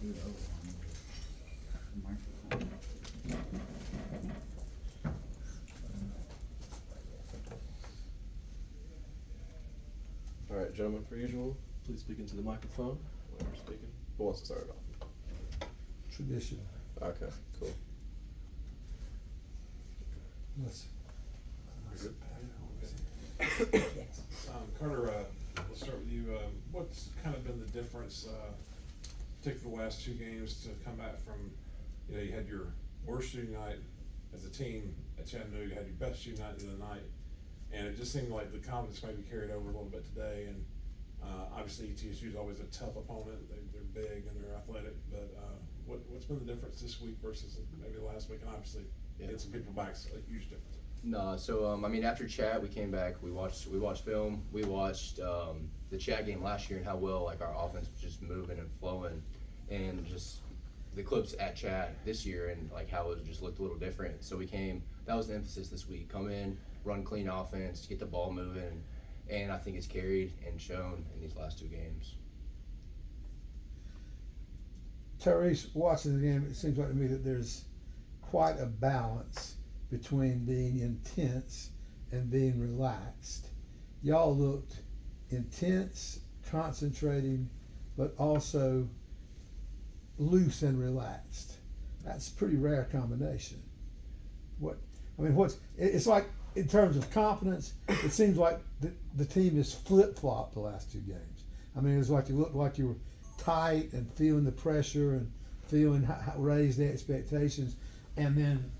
do the other one. The microphone. All right, gentlemen, per usual, please speak into the microphone when you're speaking. Who wants to start it off? Tradition. Okay, cool. Let's. Carter, let's start with you. What's kind of been the difference, particularly the last two games, to come back from, you had your worst shooting night as a team at Chattanooga, you had your best shooting night the other night, and it just seemed like the confidence maybe carried over a little bit today. And obviously ETSU is always a tough opponent. They're big and they're athletic, but what's been the difference this week versus maybe last week? And obviously, get some people back, so a huge difference. No, so I mean, after chat, we came back. We watched film. We watched the chat game last year and how well like our offense was just moving and flowing, and just the clips at chat this year and like how it just looked a little different. So we came. That was the emphasis this week. Come in, run clean offense, get the ball moving, and I think it's carried and shown in these last two games. Tyrese, watching the game, it seems like to me that there's quite a balance between being intense and being relaxed. Y'all looked intense, concentrating, but also loose and relaxed. That's a pretty rare combination. It's like in terms of confidence, it seems like the team is flip-flopped the last two games. I mean, it's like you looked like you were tight and feeling the pressure and feeling raised the expectations, and then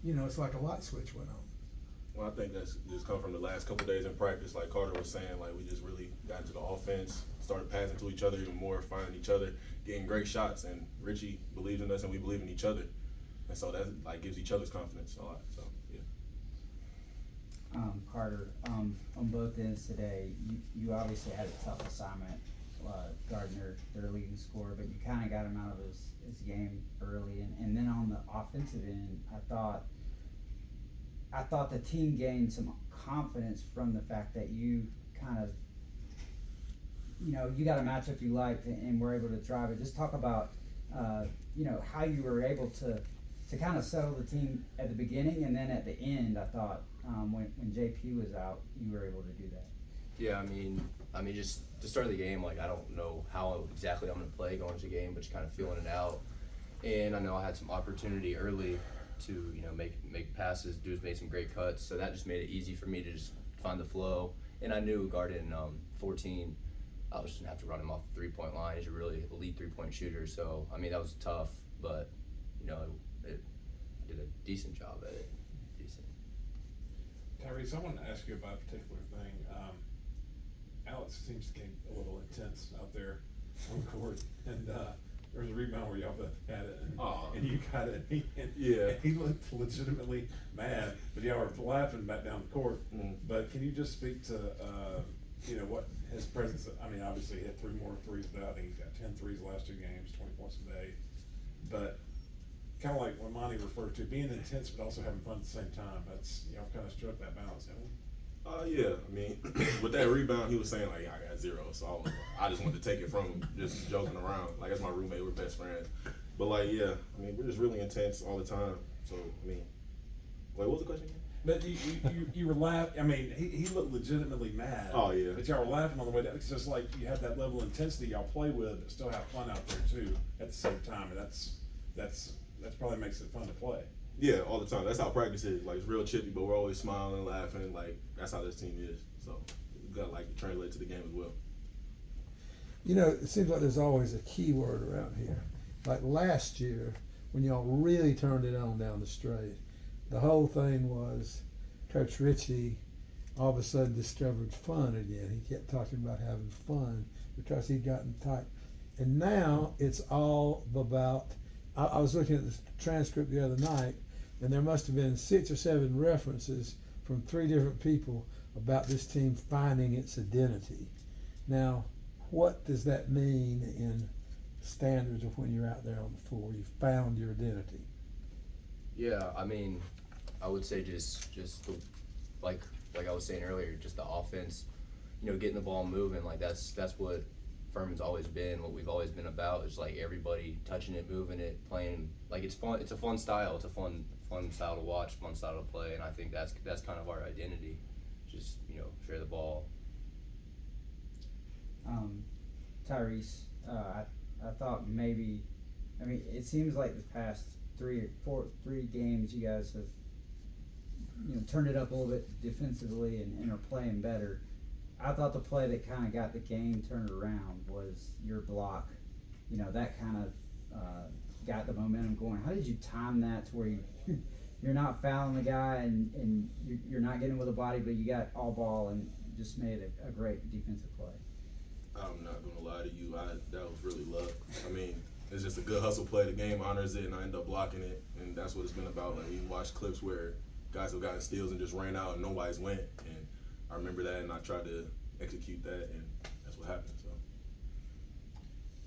it's like a light switch went on. Well, I think that's just come from the last couple of days in practice. Like Carter was saying, like we just really got into the offense, started passing to each other even more, finding each other, getting great shots. And Richie believes in us, and we believe in each other, and so that like gives each other's confidence a lot. So yeah. Carter, on both ends today, you obviously had a tough assignment. Gardner, their leading scorer, but you kind of got him out of his game early, and then on the offensive end, I thought the team gained some confidence from the fact that you kind of, you got a matchup you liked and were able to drive it. Just talk about, how you were able to kind of settle the team at the beginning, and then at the end, I thought when JP was out, you were able to do that. Yeah, I mean, just to start the game, like I don't know how exactly I'm gonna play going into the game, but just kind of feeling it out. And I know I had some opportunity early to make passes. Dudes made some great cuts, so that just made it easy for me to just find the flow. And I knew guarding 14, I was just gonna have to run him off the 3-point line. He's a really elite 3-point shooter, so I mean that was tough, but it did a decent job at it. Decent. Tyrese, I want to ask you about a particular thing. Alex seems to get a little intense out there on court, and there was a rebound where y'all both had it, and you got it. And he looked legitimately mad, but y'all were laughing back down the court. But can you just speak to what his presence? I mean, obviously he had 3 more threes, but I think he's got 10 threes the last 2 games, 20 points a day. But kind of like what Monty referred to, being intense but also having fun at the same time. That's kind of struck that balance, haven't we? Yeah, I mean, with that rebound, he was saying like, I got 0, so I just wanted to take it from him, just joking around. Like that's my roommate, we're best friends. But like, yeah, I mean, we're just really intense all the time. So I mean, wait, what was the question again? But you were laughing. I mean, he looked legitimately mad. Oh yeah. But y'all were laughing on the way down. It's just like you have that level of intensity y'all play with, but still have fun out there too at the same time, and that's probably makes it fun to play. Yeah, all the time. That's how practice is. Like it's real chippy, but we're always smiling, laughing. Like that's how this team is. So we got to translate to the game as well. It seems like there's always a key word around here. Like last year, when y'all really turned it on down the straight, the whole thing was Coach Ritchie all of a sudden discovered fun again. He kept talking about having fun because he'd gotten tight. And now it's all about, I was looking at the transcript the other night, and there must have been 6 or 7 references from 3 different people about this team finding its identity. Now, what does that mean in standards of when you're out there on the floor? You found your identity. Yeah, I mean, I would say just like I was saying earlier, just the offense, getting the ball moving. Like that's what Furman's always been, what we've always been about is like everybody touching it, moving it, playing. Like it's fun. It's a fun style. It's a fun style to watch, fun style to play, and I think that's kind of our identity. Just share the ball. Tyrese, I thought maybe, I mean, it seems like the past three games you guys have, turned it up a little bit defensively and are playing better. I thought the play that kind of got the game turned around was your block. That kind of got the momentum going. How did you time that to where you're not fouling the guy and you're not getting with the body, but you got all ball and just made a great defensive play? I'm not gonna lie to you. That was really luck. I mean, it's just a good hustle play. The game honors it, and I end up blocking it, and that's what it's been about. Like, you watch clips where guys have gotten steals and just ran out and nobody's went, and I remember that, and I tried to execute that, and that's what happened. So,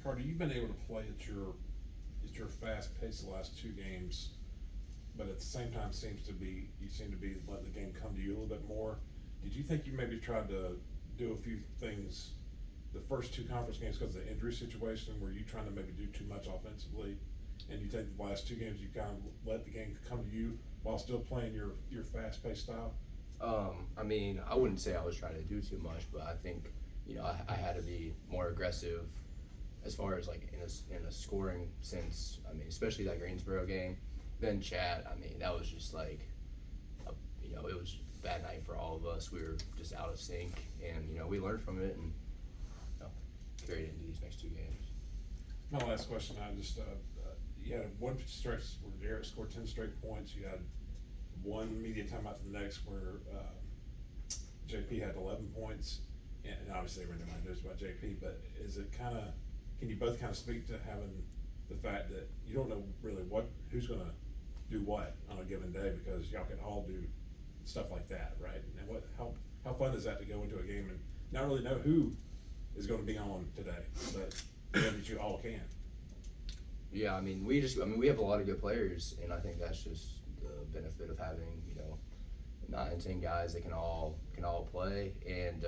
Carter, you've been able to play at your fast pace the last 2 games, but at the same time you seem to be letting the game come to you a little bit more. Did you think you maybe tried to do a few things the first 2 conference games because of the injury situation? Were you trying to maybe do too much offensively, and you think the last 2 games you kind of let the game come to you while still playing your fast-paced style? I mean, I wouldn't say I was trying to do too much, but I think I had to be more aggressive as far as like in a scoring sense. I mean, especially that Greensboro game. Then Chat, I mean, that was just like it was a bad night for all of us. We were just out of sync, and we learned from it and carried it into these next 2 games. My last question, I just you had one stretch where Derek scored 10 straight points. You had one media timeout to the next where JP had 11 points, and obviously everyone knows about JP. But is it can you both kind of speak to having the fact that you don't know really who's going to do what on a given day, because y'all can all do stuff like that, right? And how fun is that to go into a game and not really know who is going to be on today, but know that you all can? Yeah, I mean, we have a lot of good players, and I think that's just the benefit of having 9 10 guys that can all play, and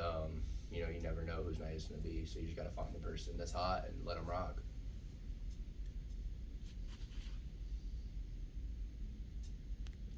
you never know whose night it's going to be, so you just got to find the person that's hot and let them rock.